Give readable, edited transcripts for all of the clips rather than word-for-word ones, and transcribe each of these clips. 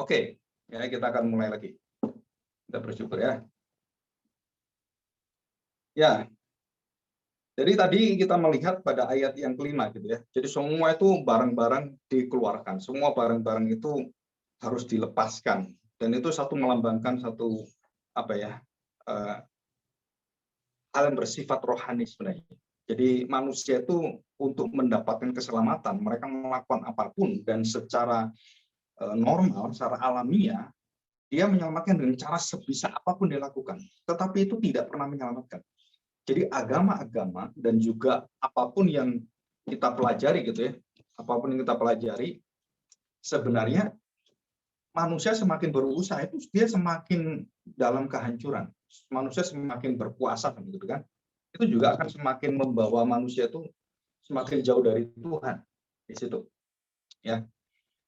Oke, ya kita akan mulai lagi. Kita bersyukur ya. Ya, jadi tadi kita melihat pada ayat yang kelima gitu ya. Jadi semua itu barang-barang dikeluarkan, semua barang-barang itu harus dilepaskan. Dan itu satu melambangkan satu apa ya eh, hal yang bersifat rohani sebenarnya. Jadi manusia itu untuk mendapatkan keselamatan, mereka melakukan apapun dan secara normal, secara alamiah, dia menyelamatkan dengan cara sebisa apapun dia lakukan. Tetapi itu tidak pernah menyelamatkan. Jadi agama-agama dan juga apapun yang kita pelajari gitu ya, apapun yang kita pelajari, sebenarnya manusia semakin berusaha itu dia semakin dalam kehancuran. Manusia semakin berkuasa gitu kan. Itu juga akan semakin membawa manusia itu semakin jauh dari Tuhan di situ. Ya.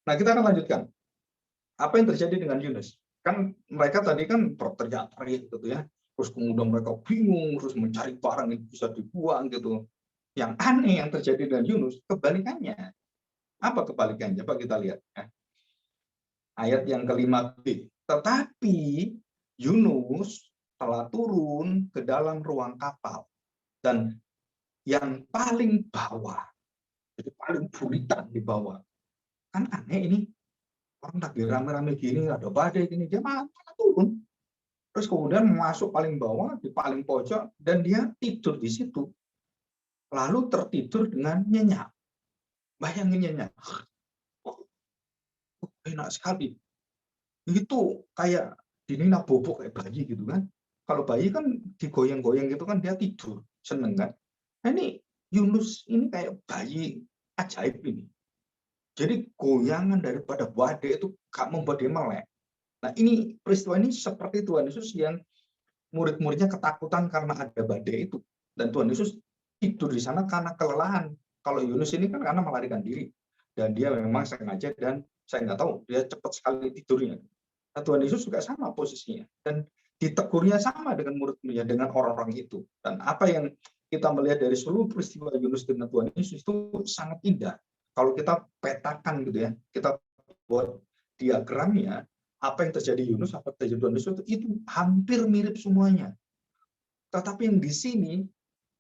Nah, kita akan lanjutkan. Apa yang terjadi dengan Yunus? Kan mereka tadi kan berteriak-teriak gitu ya. Terus kemudian mereka bingung, terus mencari barang yang bisa dibuang gitu. Yang aneh yang terjadi dengan Yunus, kebalikannya. Apa kebalikannya? Coba kita lihat. Ya. Ayat yang kelima B. Tetapi Yunus telah turun ke dalam ruang kapal. Dan yang paling bawah, jadi paling buritan di bawah. Kan aneh ini. Orang lagi rame-rame gini, ada badai gini, dia malah turun. Terus kemudian masuk paling bawah, di paling pojok, dan dia tidur di situ. Lalu tertidur dengan nyenyak. Bayangin nyenyak. Oh, enak sekali. Itu kayak dinina bobok kayak bayi gitu kan. Kalau bayi kan digoyang-goyang gitu kan dia tidur, seneng kan. Nah ini Yunus ini kayak bayi ajaib ini. Jadi goyangan daripada badai itu gak membuat dia melek. Nah ini peristiwa ini seperti Tuhan Yesus yang murid-muridnya ketakutan karena ada badai itu. Dan Tuhan Yesus tidur di sana karena kelelahan. Kalau Yunus ini kan karena melarikan diri. Dan dia memang sengaja dan saya nggak tahu, dia cepat sekali tidurnya. Nah, Tuhan Yesus juga sama posisinya. Dan ditegurnya sama dengan murid-muridnya, dengan orang-orang itu. Dan apa yang kita melihat dari seluruh peristiwa Yunus dengan Tuhan Yesus itu sangat indah. Kalau kita petakan gitu ya, kita buat diagramnya, apa yang terjadi Yunus, apa yang terjadi Tuhan Yesus itu hampir mirip semuanya. Tetapi yang di sini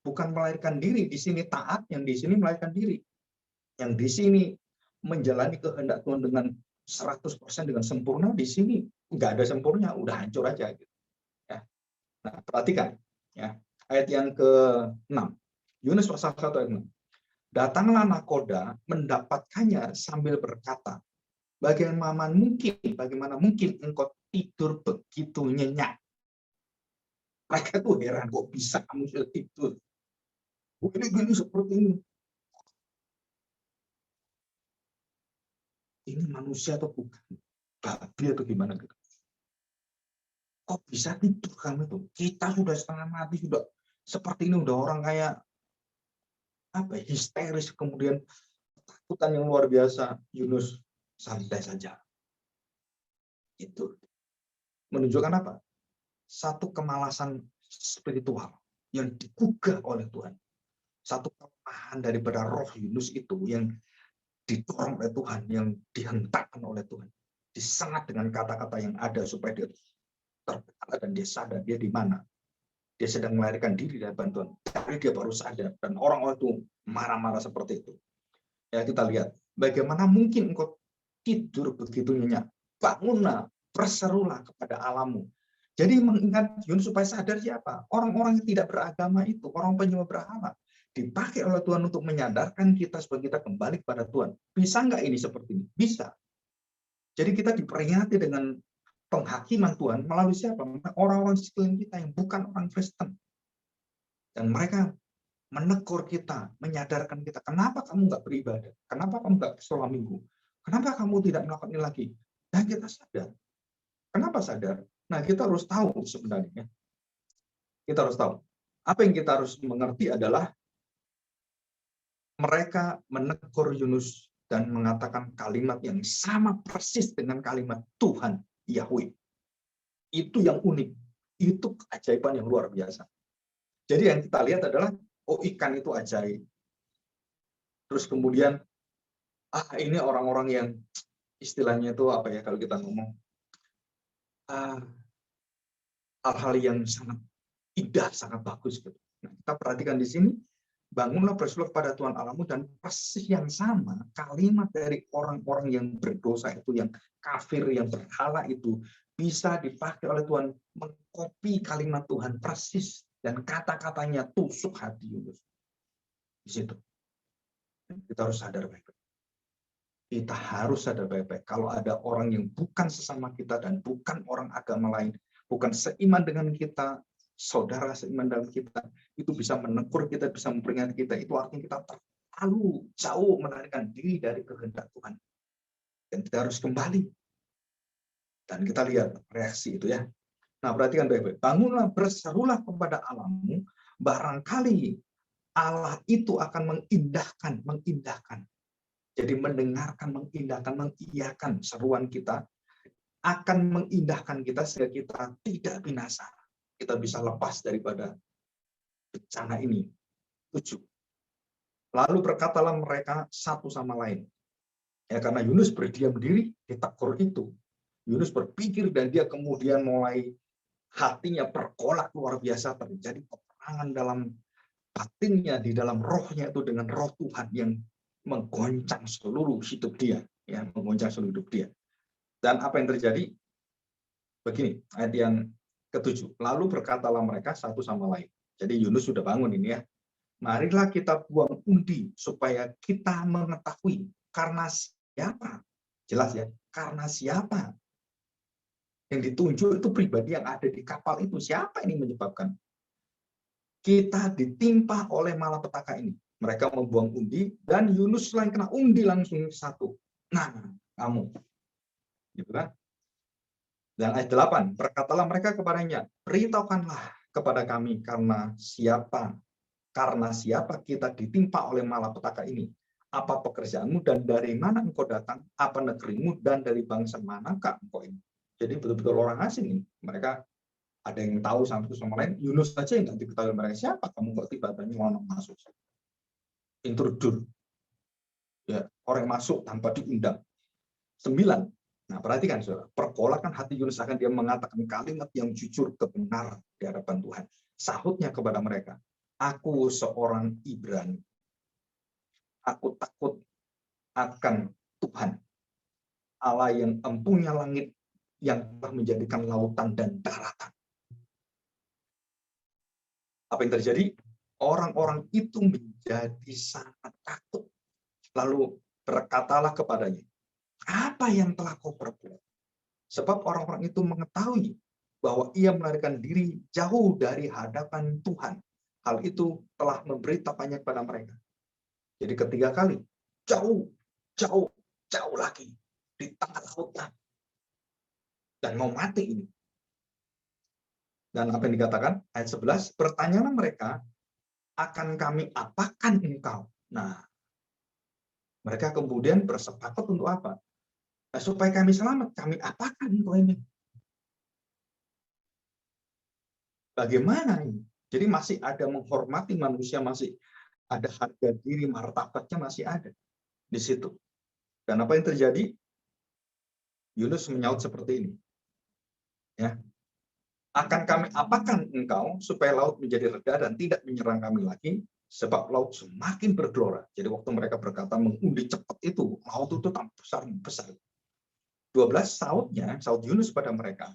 bukan melahirkan diri, di sini taat, yang di sini melahirkan diri. Yang di sini menjalani kehendak Tuhan dengan 100% dengan sempurna, di sini nggak ada sempurna, udah hancur aja. Gitu. Ya. Nah, perhatikan ya ayat yang ke-6. Yunus pasal 1 ayat 6. Datanglah nakoda mendapatkannya sambil berkata, bagaimana mungkin engkau tidur begitu nyenyak. Mereka tuh heran, kok bisa kamu sudah tidur? Gini seperti ini. Ini manusia atau bukan? Babi atau gimana gitu? Kok bisa tidur kamu itu? Kita sudah setengah mati, sudah seperti ini, udah orang kayak apa histeris, kemudian ketakutan yang luar biasa. Yunus santai saja. Itu menunjukkan apa? Satu kemalasan spiritual yang digugah oleh Tuhan. Satu kelemahan daripada roh Yunus itu yang didorong oleh Tuhan, yang dihentakkan oleh Tuhan. Disengat dengan kata-kata yang ada supaya dia terpecah dan dia sadar dia di mana. Dia sedang melarikan diri dari bantuan. Tapi dia baru sadar. Dan orang-orang itu marah-marah seperti itu. Ya kita lihat. Bagaimana mungkin engkau tidur begitu nyenyak? Bangunlah, berserulah kepada Allahmu. Jadi mengingat Yunus supaya sadar siapa? Orang-orang yang tidak beragama itu, orang penyembah berhala. Dipakai oleh Tuhan untuk menyadarkan kita supaya kita kembali kepada Tuhan. Bisa nggak ini seperti ini? Bisa. Jadi kita diperingati dengan penghakiman Tuhan melalui siapa? Orang-orang di sekeliling kita yang bukan orang Kristen. Dan mereka menegur kita, menyadarkan kita, kenapa kamu nggak beribadah? Kenapa kamu nggak sholat minggu? Kenapa kamu tidak melakukan ini lagi? Dan kita sadar. Kenapa sadar? Nah, kita harus tahu sebenarnya. Kita harus tahu. Apa yang kita harus mengerti adalah mereka menegur Yunus dan mengatakan kalimat yang sama persis dengan kalimat Tuhan Yahweh. Itu yang unik. Itu keajaiban yang luar biasa. Jadi yang kita lihat adalah, oh ikan itu ajaib. Terus kemudian, ini orang-orang yang istilahnya itu apa ya kalau kita ngomong, ah, hal-hal yang sangat indah, sangat bagus gitu. Nah, kita perhatikan di sini, bangunlah bersyukur pada Tuhan Allahmu, dan persis yang sama kalimat dari orang-orang yang berdosa itu, yang kafir, yang berhala itu, bisa dipakai oleh Tuhan mengkopi kalimat Tuhan persis, dan kata-katanya tusuk hati Yunus. Di situ kita harus sadar baik-baik. Kita harus sadar baik-baik. Kalau ada orang yang bukan sesama kita dan bukan orang agama lain, bukan seiman dengan kita, saudara seiman dalam kita, itu bisa menegur kita, bisa memperingatkan kita. Itu artinya kita terlalu jauh melarikan diri dari kehendak Tuhan. Dan kita harus kembali. Dan kita lihat reaksi itu ya. Nah, perhatikan baik-baik. Bangunlah, berserulah kepada Allahmu, barangkali Allah itu akan mengindahkan. Jadi mendengarkan, mengindahkan, mengiyakan seruan kita, akan mengindahkan kita sehingga kita tidak binasa. Kita bisa lepas daripada bencana ini. 7. Lalu berkatalah mereka satu sama lain. Ya, karena Yunus berdiam diri di tegur itu. Yunus berpikir dan dia kemudian mulai hatinya bergolak luar biasa, terjadi peperangan dalam batinnya, di dalam rohnya itu dengan roh Tuhan yang menggoncang seluruh hidup dia, ya, menggoncang seluruh hidup dia. Dan apa yang terjadi? Begini, ayat yang ke-7. Lalu berkatalah mereka satu sama lain. Jadi Yunus sudah bangun ini ya. Marilah kita buang undi supaya kita mengetahui karena siapa. Jelas ya, karena siapa. Yang ditunjuk itu pribadi yang ada di kapal itu. Siapa ini menyebabkan kita ditimpa oleh malapetaka ini? Mereka membuang undi dan Yunus selain kena undi langsung satu. Nah, kamu. Gitu kan? Dan ayat 8, berkatalah mereka kepadanya, beritahukanlah kepada kami karena siapa kita ditimpa oleh malapetaka ini. Apa pekerjaanmu dan dari mana engkau datang? Apa negerimu dan dari bangsa manakah engkau ini? Jadi betul-betul orang asing ini. Mereka ada yang tahu satu sama lain. Yunus saja yang tidak diketahui mereka siapa. Kamu kok tiba-tiba mau masuk? Intruder. Ya, orang masuk tanpa diundang. 9. Nah, perhatikan saudara, pergolakan hati Yunus akan dia mengatakan kalimat yang jujur, kebenaran di hadapan Tuhan. Sahutnya kepada mereka, aku seorang Ibrani. Aku takut akan Tuhan, Allah yang empunya langit, yang telah menjadikan lautan dan daratan. Apa yang terjadi? Orang-orang itu menjadi sangat takut. Lalu berkatalah kepadanya, apa yang telah kau perbuat? Sebab orang-orang itu mengetahui bahwa ia melarikan diri jauh dari hadapan Tuhan. Hal itu telah memberitakannya kepada mereka. Jadi ketiga kali, jauh lagi di tengah lautan. Dan mau mati ini. Dan apa yang dikatakan? Ayat 11, bertanyalah mereka, akan kami apakan engkau? Nah, mereka kemudian bersepakat untuk apa? Nah, supaya kami selamat, kami apakan engkau ini? Bagaimana ini? Jadi masih ada menghormati manusia, masih ada harga diri, martabatnya masih ada di situ. Dan apa yang terjadi? Yunus menyaut seperti ini. Ya. Akan kami apakan engkau supaya laut menjadi reda dan tidak menyerang kami lagi, sebab laut semakin bergelora. Jadi waktu mereka berkata mengundi cepat itu, laut itu tambah besar. 12, saut Yunus pada mereka,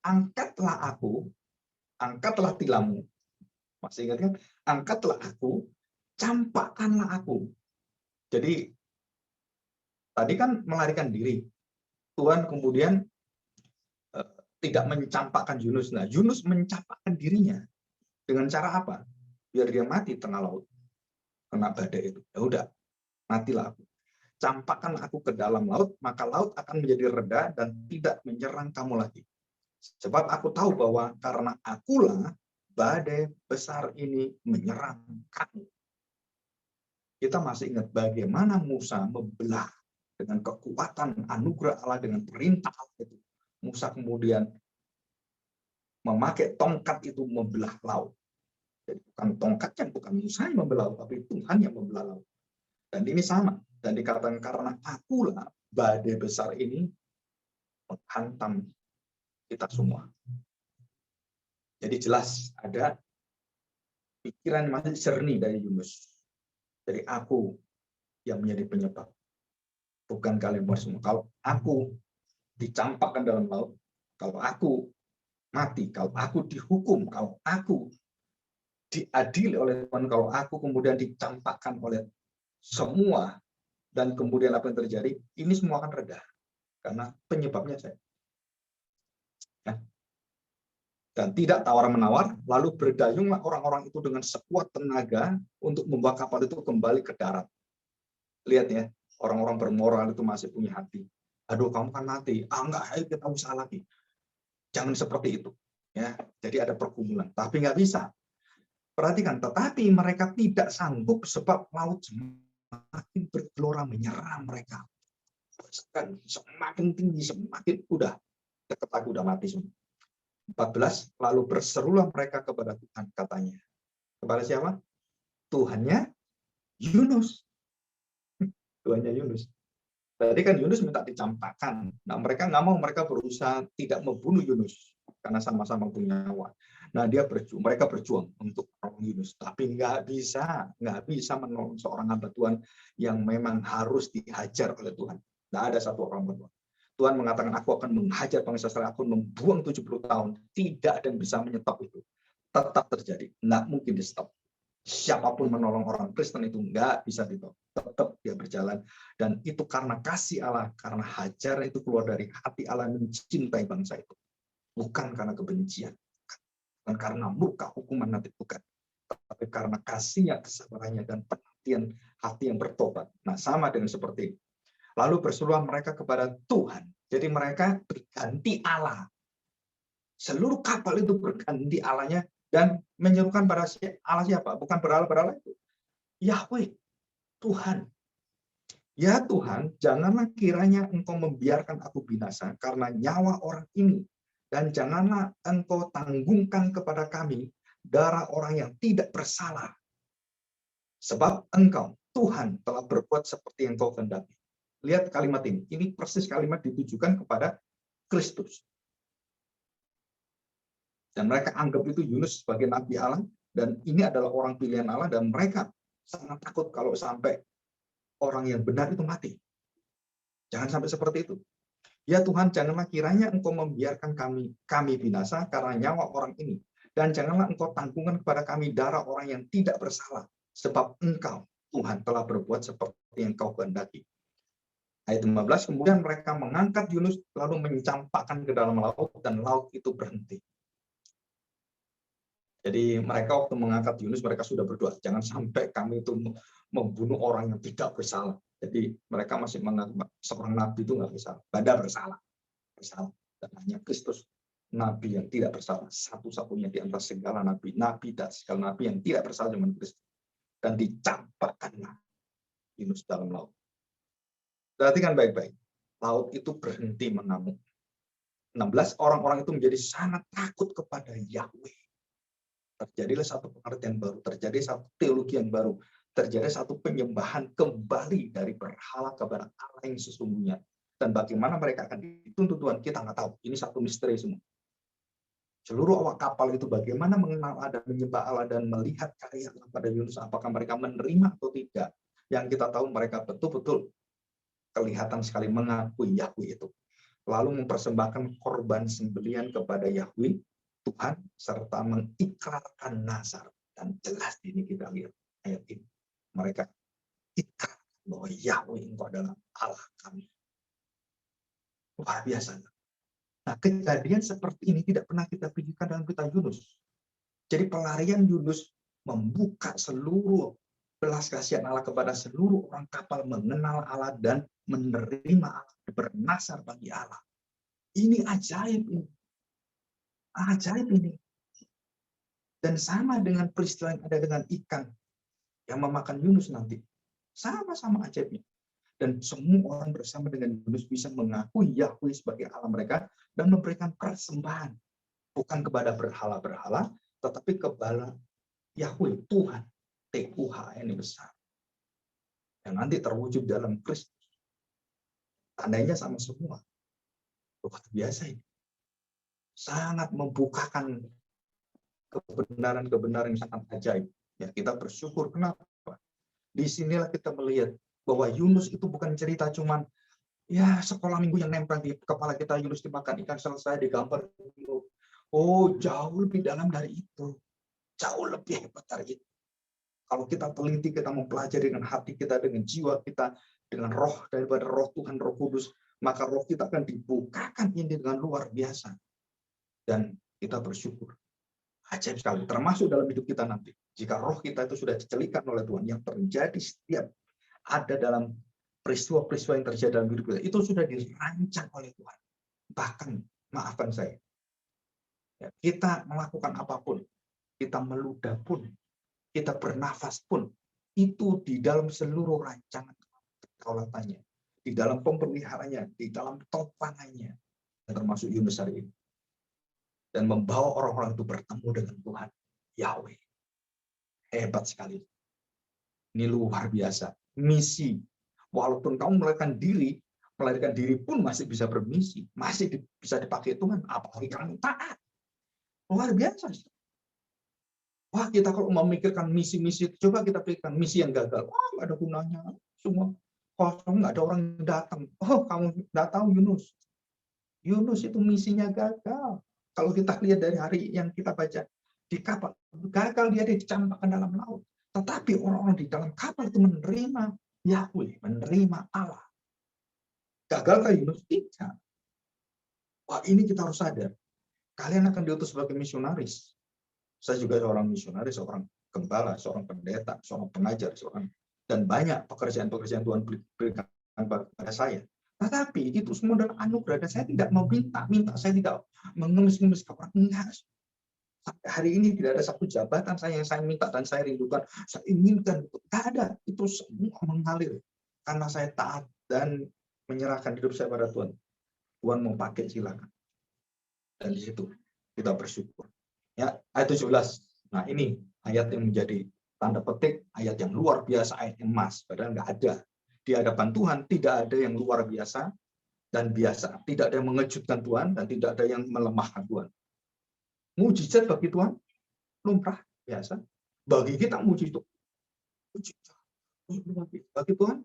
angkatlah tilammu. Masih ingat kan? Angkatlah aku, campakkanlah aku. Jadi tadi kan melarikan diri. Tuhan kemudian tidak mencampakkan Yunus. Nah, Yunus mencampakkan dirinya dengan cara apa? Biar dia mati tengah laut. Kena badai itu. Ya udah, matilah aku. Campakkan aku ke dalam laut, maka laut akan menjadi reda dan tidak menyerang kamu lagi. Sebab aku tahu bahwa karena akulah badai besar ini menyerang kamu. Kita masih ingat bagaimana Musa membelah dengan kekuatan anugerah Allah, dengan perintah Allah itu. Musa kemudian memakai tongkat itu membelah laut. Jadi bukan tongkatnya, bukan Musa yang membelah laut, tapi Tuhan yang membelah laut. Dan ini sama. Dan dikatakan karena akulah badai besar ini menghantam kita semua. Jadi jelas ada pikiran masih jernih dari Yunus. Jadi aku yang menjadi penyebab, bukan kalian semua. Kalau aku dicampakkan dalam laut, kalau aku mati, kalau aku dihukum, kalau aku diadili oleh Tuhan, kalau aku kemudian dicampakkan oleh semua, dan kemudian apa yang terjadi, ini semua akan reda. Karena penyebabnya saya. Ya. Dan tidak tawar-menawar, lalu berdayunglah orang-orang itu dengan sekuat tenaga untuk membawa kapal itu kembali ke darat. Lihat ya, orang-orang bermoral itu masih punya hati. Aduh, kamu kan mati. Enggak, ayo kita usaha lagi. Jangan seperti itu. Ya, jadi ada pergumulan. Tapi nggak bisa. Perhatikan, tetapi mereka tidak sanggup sebab laut semakin bergelora menyerang mereka. Semakin tinggi, semakin udah dekat aku udah mati semua. 14, lalu berserulah mereka kepada Tuhan, katanya. Kepada siapa? Tuhannya Yunus. Tuhannya Yunus. Tadi kan Yunus minta dicampakkan. Nah, mereka nggak mau, mereka berusaha tidak membunuh Yunus karena sama-sama punya nyawa. Nah, mereka berjuang untuk menolong Yunus, tapi nggak bisa menolong seorang hamba Tuhan yang memang harus dihajar oleh Tuhan. Nggak ada satu orang hamba Tuhan. Tuhan mengatakan, aku akan menghajar bangsa Israel, aku membuang 70 tahun. Tidak ada yang bisa menyetop itu. Tetap terjadi. Nggak mungkin di stop. Siapapun menolong orang Kristen itu nggak bisa ditolak. Tetap dia berjalan. Dan itu karena kasih Allah, karena hajar itu keluar dari hati Allah mencintai bangsa itu. Bukan karena kebencian. Bukan karena murka hukuman nanti, bukan. Tapi karena kasihnya, kesabarannya, dan penantian hati yang bertobat. Nah, sama dengan seperti ini. Lalu berserulah mereka kepada Tuhan. Jadi mereka berganti Allah. Seluruh kapal itu berganti Allahnya dan menyerukan pada Allah siapa? Bukan berhala-berhala itu. Yahweh, Tuhan. Ya Tuhan, janganlah kiranya Engkau membiarkan aku binasa karena nyawa orang ini. Dan janganlah Engkau tanggungkan kepada kami darah orang yang tidak bersalah. Sebab Engkau, Tuhan, telah berbuat seperti yang Engkau kehendaki. Lihat kalimat ini. Ini persis kalimat ditujukan kepada Kristus. Dan mereka anggap itu Yunus sebagai nabi Allah. Dan ini adalah orang pilihan Allah. Dan mereka sangat takut kalau sampai orang yang benar itu mati. Jangan sampai seperti itu. Ya Tuhan, janganlah kiranya Engkau membiarkan kami binasa karena nyawa orang ini. Dan janganlah Engkau tanggungkan kepada kami darah orang yang tidak bersalah. Sebab Engkau, Tuhan, telah berbuat seperti yang Engkau kehendaki. Ayat 15, kemudian mereka mengangkat Yunus lalu mencampakkan ke dalam laut dan laut itu berhenti. Jadi mereka waktu mengangkat Yunus, mereka sudah berdoa, jangan sampai kami itu membunuh orang yang tidak bersalah. Jadi mereka masih menganggap seorang nabi itu nggak bersalah, bersalah. Dan hanya Kristus, nabi yang tidak bersalah, satu-satunya di antara segala nabi dan segala nabi yang tidak bersalah cuma Kristus. Dan dicampakkanlah Yunus dalam laut. Perhatikan baik-baik. Laut itu berhenti mengamuk. 16, orang-orang itu menjadi sangat takut kepada Yahweh. Terjadilah satu pengertian baru, terjadi satu teologi yang baru, terjadi satu penyembahan kembali dari berhala kepada Allah yang sesungguhnya. Dan bagaimana mereka akan dituntut Tuhan, kita nggak tahu. Ini satu misteri semua. Seluruh awak kapal itu bagaimana mengenal Allah dan menyembah Allah dan melihat karya Allah pada Yunus, apakah mereka menerima atau tidak. Yang kita tahu mereka betul-betul kelihatan sekali mengakui Yahweh itu. Lalu mempersembahkan korban sembelian kepada Yahweh, Tuhan, serta mengikrarkan nazar. Dan jelas ini kita lihat ayat ini. Mereka ikrar bahwa Yahweh Engkau adalah Allah kami. Luar biasa. Nah, kejadian seperti ini tidak pernah kita pikirkan dalam kitab Yunus. Jadi pelarian Yunus membuka seluruh belas kasihan Allah kepada seluruh orang kapal mengenal Allah dan menerima Allah, bernasar bagi Allah. Ini ajaib ini. Ajaib ini. Dan sama dengan peristiwa yang ada dengan ikan yang memakan Yunus nanti. Sama-sama ajaibnya. Dan semua orang bersama dengan Yunus bisa mengakui Yahweh sebagai Allah mereka dan memberikan persembahan. Bukan kepada berhala-berhala, tetapi kepada Yahweh, Tuhan. Tuhan ini besar. Dan nanti terwujud dalam Kristus. tandanya sama semua. Luar biasa ini. Sangat membukakan kebenaran-kebenaran yang sangat ajaib. Ya, kita bersyukur. Kenapa? Disinilah kita melihat bahwa Yunus itu bukan cerita cuman ya sekolah minggu yang nempel di kepala kita, Yunus dimakan ikan selesai digambar. Oh, jauh lebih dalam dari itu. Jauh lebih hebat dari itu. Kalau kita teliti, kita mempelajari dengan hati kita, dengan jiwa kita, dengan roh daripada roh Tuhan, Roh Kudus, maka roh kita akan dibukakan ini dengan luar biasa. Dan kita bersyukur. Ajaib sekali, termasuk dalam hidup kita nanti. Jika roh kita itu sudah dicelikan oleh Tuhan, yang terjadi setiap ada dalam peristiwa-peristiwa yang terjadi dalam hidup kita, itu sudah dirancang oleh Tuhan. Bahkan, maafkan saya, ya, kita melakukan apapun, kita meludah pun, kita bernafas pun, itu di dalam seluruh rancangan kedaulatannya, di dalam pemeliharaannya, di dalam topangannya, termasuk Yunus hari ini. Dan membawa orang-orang itu bertemu dengan Tuhan, Yahweh. Hebat sekali. Ini luar biasa. Misi. Walaupun kamu melarikan diri pun masih bisa bermisi. Masih bisa dipakai Tuhan. Apalagi kamu taat. Luar biasa. Wah, kita kalau memikirkan misi-misi, coba kita pikirkan misi yang gagal. Wah, nggak ada gunanya. Semua kosong, nggak ada orang yang datang. Oh, kamu nggak tahu Yunus. Yunus itu misinya gagal. Kalau kita lihat dari hari yang kita baca, di kapal, gagal dia dicampakkan dalam laut. Tetapi orang-orang di dalam kapal itu menerima Yahweh, menerima Allah. Gagalkah Yunus? Tidak. Wah, ini kita harus sadar. Kalian akan diutus sebagai misionaris. Saya juga seorang misionaris, seorang gembala, seorang pendeta, seorang pengajar, dan banyak pekerjaan-pekerjaan Tuhan berikan kepada saya. Tetapi itu semua adalah anugerah, dan saya tidak mau minta, saya tidak mengemis-ngemis ke orang. Enggak. Sampai hari ini tidak ada satu jabatan saya yang saya minta dan saya rindukan, saya inginkan. Tidak ada. Itu semua mengalir. Karena saya taat dan menyerahkan hidup saya pada Tuhan. Tuhan mau pakai, silakan. Dan di situ kita bersyukur. Ya, ayat 17. Nah, ini ayat yang menjadi tanda petik, ayat yang luar biasa, ayat emas. Padahal nggak ada. Di hadapan Tuhan tidak ada yang luar biasa dan biasa. Tidak ada yang mengejutkan Tuhan dan tidak ada yang melemahkan Tuhan. Mujizat bagi Tuhan lumrah biasa. Bagi kita mujizat. Bagi Tuhan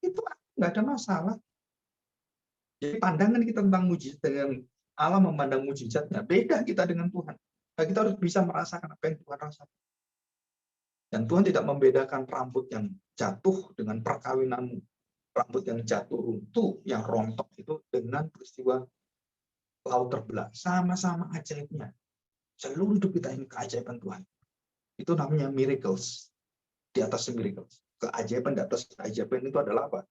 itu nggak ada masalah. Jadi pandangan kita tentang mujizat dengan Allah memandang mujizatnya beda kita dengan Tuhan. Nah, kita harus bisa merasakan apa yang Tuhan rasakan. Dan Tuhan tidak membedakan rambut yang jatuh dengan perkawinan, rambut yang jatuh runtuh, yang rontok itu dengan peristiwa laut terbelah. Sama-sama ajaibnya. Seluruh hidup kita ini keajaiban Tuhan. Itu namanya miracles. Di atas miracles. Keajaiban di atas keajaiban itu adalah apa?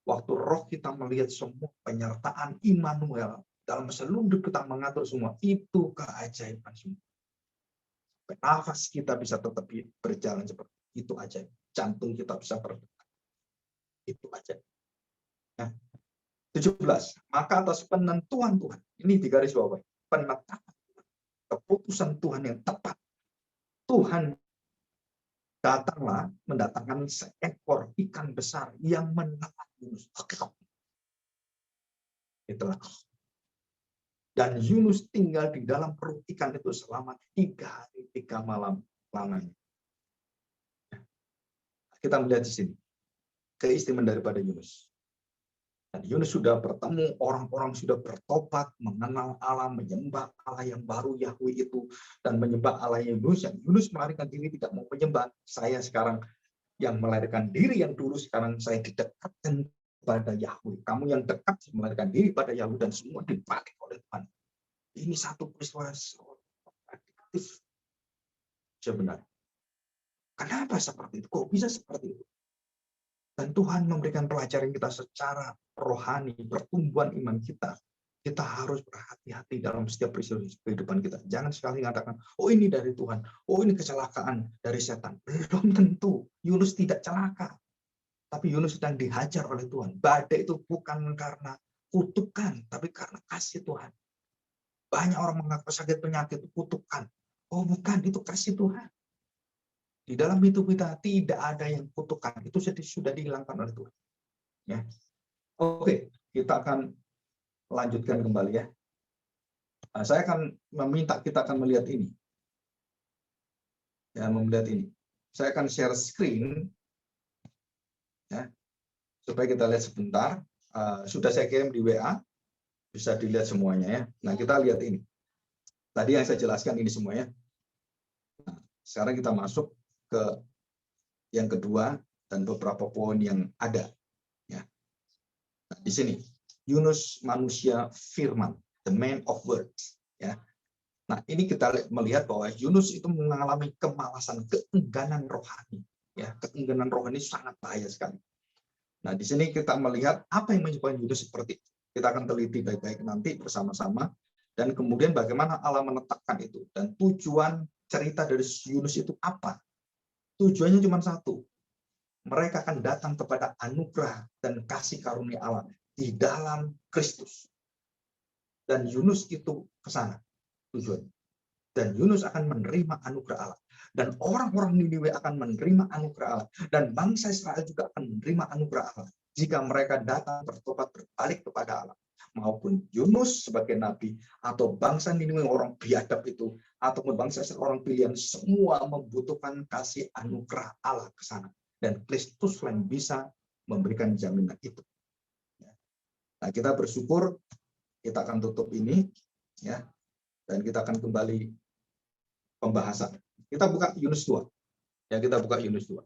Waktu roh kita melihat semua penyertaan Immanuel dalam seluruh hidup kita mengatur semua, itu keajaiban semua. Nafas kita bisa tetap berjalan seperti itu aja. Jantung kita bisa berdetak. Itu aja. Nah, 17. Maka atas penentuan Tuhan, ini di garis bawah, penetapan keputusan Tuhan yang tepat. Tuhan datanglah mendatangkan seekor ikan besar yang menelan Yunus. Itulah. Dan Yunus tinggal di dalam perut ikan itu selama 3 hari 3 malam lamanya. Kita melihat di sini keistimewaan daripada Yunus. Dan Yunus sudah bertemu, orang-orang sudah bertobat, mengenal Allah, menyembah Allah yang baru Yahweh itu, dan menyembah Allah Yunus. Yang Yunus melarikan diri tidak mau menyembah. Saya sekarang yang melarikan diri yang dulu, sekarang saya didekatkan pada Yahweh. Kamu yang dekat melarikan diri pada Yahweh dan semua dibalik oleh Tuhan. Ini satu peristiwa aktif. Sebenarnya. Kenapa seperti itu? Kok bisa seperti itu? Dan Tuhan memberikan pelajaran kita secara rohani, pertumbuhan iman kita. Kita harus berhati-hati dalam setiap peristiwa kehidupan kita. Jangan sekali mengatakan, oh ini dari Tuhan, oh ini kecelakaan dari setan. Belum tentu. Yunus tidak celaka. Tapi Yunus sedang dihajar oleh Tuhan. Badai itu bukan karena kutukan, tapi karena kasih Tuhan. Banyak orang mengaku sakit penyakit itu kutukan. Oh bukan, itu kasih Tuhan. Di dalam hidup kita tidak ada yang kutukan. Itu sudah dihilangkan oleh Tuhan. Ya. Oke, kita akan lanjutkan kembali ya. Nah, saya akan meminta kita akan melihat ini. Ya, melihat ini. Saya akan share screen ya, supaya kita lihat sebentar. Sudah saya kirim di WA, bisa dilihat semuanya ya. Nah, kita lihat ini. Tadi yang saya jelaskan ini semuanya. Nah, sekarang kita masuk ke yang kedua dan beberapa poin yang ada. Ya. Nah, di sini Yunus manusia firman, the man of words. Ya. Nah, ini kita melihat bahwa Yunus itu mengalami kemalasan, keengganan rohani. Ya, keengganan rohani sangat bahaya sekali. Nah, di sini kita melihat apa yang menyebabkan Yunus seperti itu. Kita akan teliti baik-baik nanti bersama-sama. Dan kemudian bagaimana Allah menetapkan itu. Dan tujuan cerita dari Yunus itu apa? Tujuannya cuma satu. Mereka akan datang kepada anugerah dan kasih karunia Allah di dalam Kristus. Dan Yunus itu ke sana tujuannya. Dan Yunus akan menerima anugerah Allah. Dan orang-orang Niniwe akan menerima anugerah Allah. Dan bangsa Israel juga akan menerima anugerah Allah. Jika mereka datang bertobat berbalik kepada Allah. Maupun Yunus sebagai nabi, atau bangsa Niniwe orang biadab itu, ataupun bangsa Israel orang pilihan, semua membutuhkan kasih anugerah Allah ke sana. Dan Kristus yang bisa memberikan jaminan itu. Nah, kita bersyukur, kita akan tutup ini, ya, dan kita akan kembali pembahasan. Kita buka Yunus 2. Ya, kita buka Yunus 2.